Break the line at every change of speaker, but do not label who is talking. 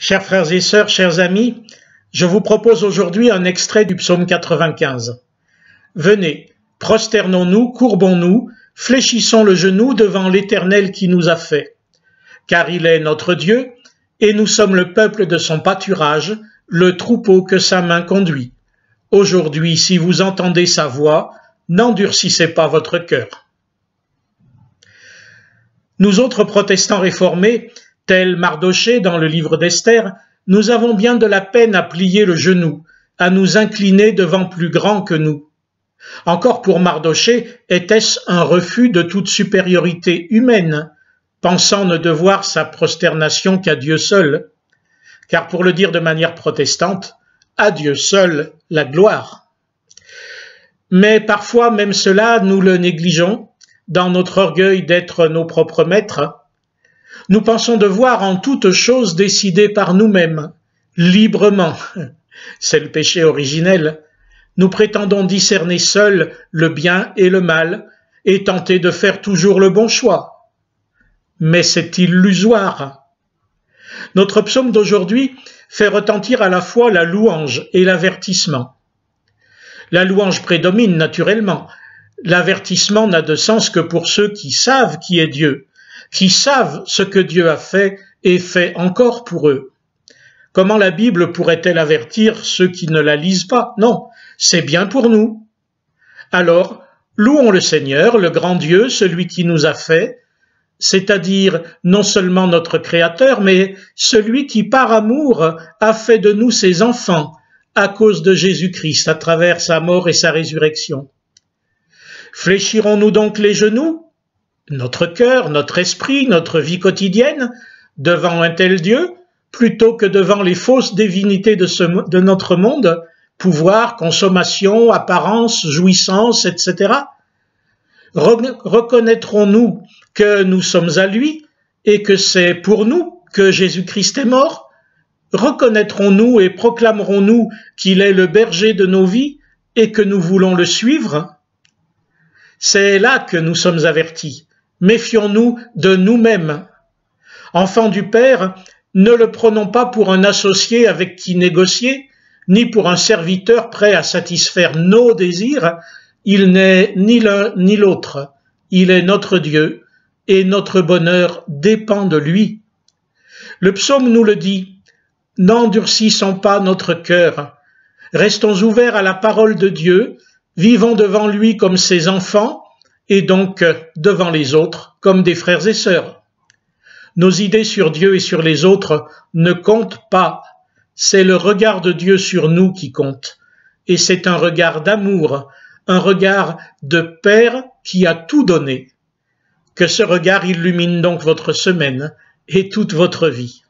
Chers frères et sœurs, chers amis, je vous propose aujourd'hui un extrait du psaume 95. Venez, prosternons-nous, courbons-nous, fléchissons le genou devant l'Éternel qui nous a fait. Car il est notre Dieu, et nous sommes le peuple de son pâturage, le troupeau que sa main conduit. Aujourd'hui, si vous entendez sa voix, n'endurcissez pas votre cœur. Nous autres protestants réformés, tels Mardochée dans le livre d'Esther, nous avons bien de la peine à plier le genou, à nous incliner devant plus grand que nous. Encore pour Mardochée, était-ce un refus de toute supériorité humaine, pensant ne devoir sa prosternation qu'à Dieu seul, car pour le dire de manière protestante, à Dieu seul la gloire. Mais parfois même cela, nous le négligeons, dans notre orgueil d'être nos propres maîtres. Nous pensons devoir en toute chose décider par nous-mêmes, librement. C'est le péché originel. Nous prétendons discerner seuls le bien et le mal et tenter de faire toujours le bon choix. Mais c'est illusoire. Notre psaume d'aujourd'hui fait retentir à la fois la louange et l'avertissement. La louange prédomine naturellement. L'avertissement n'a de sens que pour ceux qui savent qui est Dieu, qui savent ce que Dieu a fait et fait encore pour eux. Comment la Bible pourrait-elle avertir ceux qui ne la lisent pas? Non, c'est bien pour nous. Alors, louons le Seigneur, le grand Dieu, celui qui nous a fait, c'est-à-dire non seulement notre Créateur, mais celui qui par amour a fait de nous ses enfants à cause de Jésus-Christ à travers sa mort et sa résurrection. Fléchirons-nous donc les genoux, notre cœur, notre esprit, notre vie quotidienne, devant un tel Dieu, plutôt que devant les fausses divinités de notre monde, pouvoir, consommation, apparence, jouissance, etc. Reconnaîtrons-nous que nous sommes à lui et que c'est pour nous que Jésus-Christ est mort? Reconnaîtrons-nous et proclamerons-nous qu'il est le berger de nos vies et que nous voulons le suivre? C'est là que nous sommes avertis. Méfions-nous de nous-mêmes. Enfants du Père, ne le prenons pas pour un associé avec qui négocier, ni pour un serviteur prêt à satisfaire nos désirs. Il n'est ni l'un ni l'autre. Il est notre Dieu, et notre bonheur dépend de lui. Le psaume nous le dit, « N'endurcissons pas notre cœur. Restons ouverts à la parole de Dieu, vivons devant lui comme ses enfants, et donc devant les autres comme des frères et sœurs. Nos idées sur Dieu et sur les autres ne comptent pas. C'est le regard de Dieu sur nous qui compte. Et c'est un regard d'amour, un regard de Père qui a tout donné. Que ce regard illumine donc votre semaine et toute votre vie.